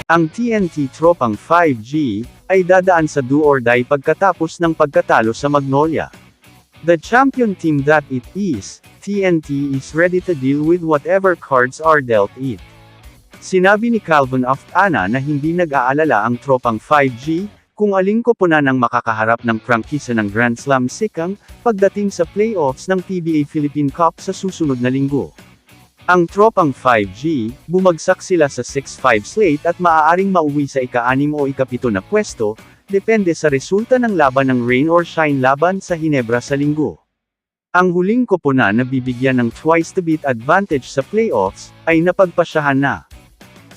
Ang TNT Tropang 5G ay dadaan sa do-or-die pagkatapos ng pagkatalo sa Magnolia. The champion team that it is, TNT is ready to deal with whatever cards are dealt it. Sinabi ni Calvin Oftana na hindi nag-aalala ang Tropang 5G, kung aling koponan ang makakaharap ng prangkisa ng Grand Slam Sikang, pagdating sa playoffs ng PBA Philippine Cup sa susunod na linggo. Ang Tropang 5G, bumagsak sila sa 6-5 slate at maaaring mauwi sa ika-6 o ika-7 na pwesto, depende sa resulta ng laban ng rain or shine laban sa Hinebra sa linggo. Ang huling koponan na bibigyan ng twice the beat advantage sa playoffs, ay napagpasyahan na.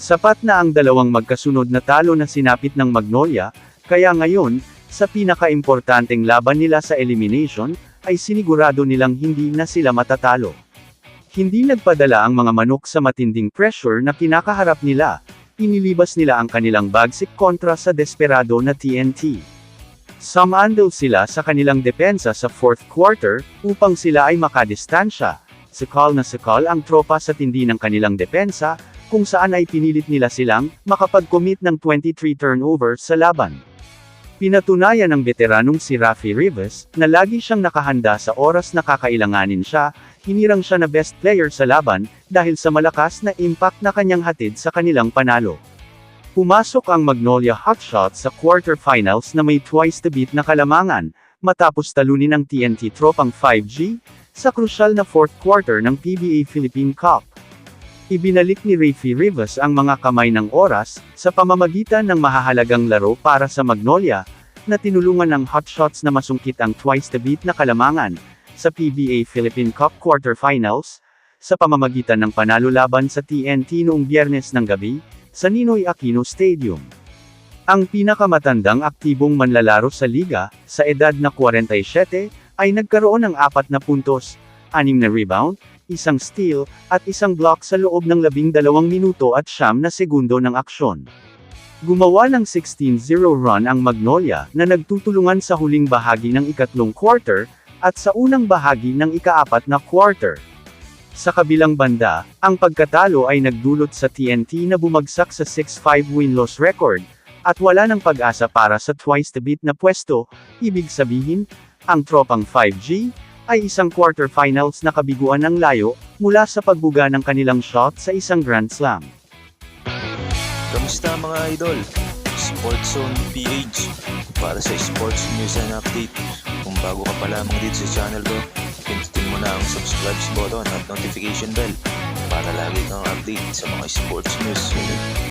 Sapat na ang dalawang magkasunod na talo na sinapit ng Magnolia, kaya ngayon, sa pinaka-importanteng laban nila sa elimination, ay sinigurado nilang hindi na sila matatalo. Hindi nagpadala ang mga manok sa matinding pressure na kinakaharap nila, inilibas nila ang kanilang bagsik kontra sa desperado na TNT. Sumandal sila sa kanilang depensa sa fourth quarter, upang sila ay makadistansya. Sakal na sakal ang tropa sa tindi ng kanilang depensa, kung saan ay pinilit nila silang makapag-commit ng 23 turnovers sa laban. Pinatunayan ng veteranong si Rafi Rivas, na lagi siyang nakahanda sa oras na kakailanganin siya, hinirang siya na best player sa laban, dahil sa malakas na impact na kanyang hatid sa kanilang panalo. Pumasok ang Magnolia Hotshots sa quarterfinals na may twice the beat na kalamangan, matapos talunin ng TNT Tropang 5G, sa krusyal na fourth quarter ng PBA Philippine Cup. Ibinalik ni Rafi Rivas ang mga kamay ng oras, sa pamamagitan ng mahahalagang laro para sa Magnolia, na tinulungan ng Hotshots na masungkit ang twice the beat na kalamangan, sa PBA Philippine Cup quarterfinals, sa pamamagitan ng panalo laban sa TNT noong Biyernes ng gabi, sa Ninoy Aquino Stadium. Ang pinakamatandang aktibong manlalaro sa liga, sa edad na 47, ay nagkaroon ng 4 na puntos, 6 na rebound, 1 steal, at 1 block sa loob ng 12 minuto at 9 na segundo ng aksyon. Gumawa ng 16-0 run ang Magnolia, na nagtutulungan sa huling bahagi ng ikatlong quarter, at sa unang bahagi ng ika-4 na quarter. Sa kabilang banda, ang pagkatalo ay nagdulot sa TNT na bumagsak sa 6-5 win-loss record, at wala ng pag-asa para sa twice the beat na pwesto, ibig sabihin, ang Tropang 5G, ay isang quarterfinals na kabiguan ng layo, mula sa pagbuga ng kanilang shot sa isang Grand Slam. Kamusta mga idol? Sports Zone PH, para sa sports news and update. Kung bago ka pa lamang dito sa channel ko, pindutin mo na ang subscribe button at notification bell, para lagi kang update sa mga sports news.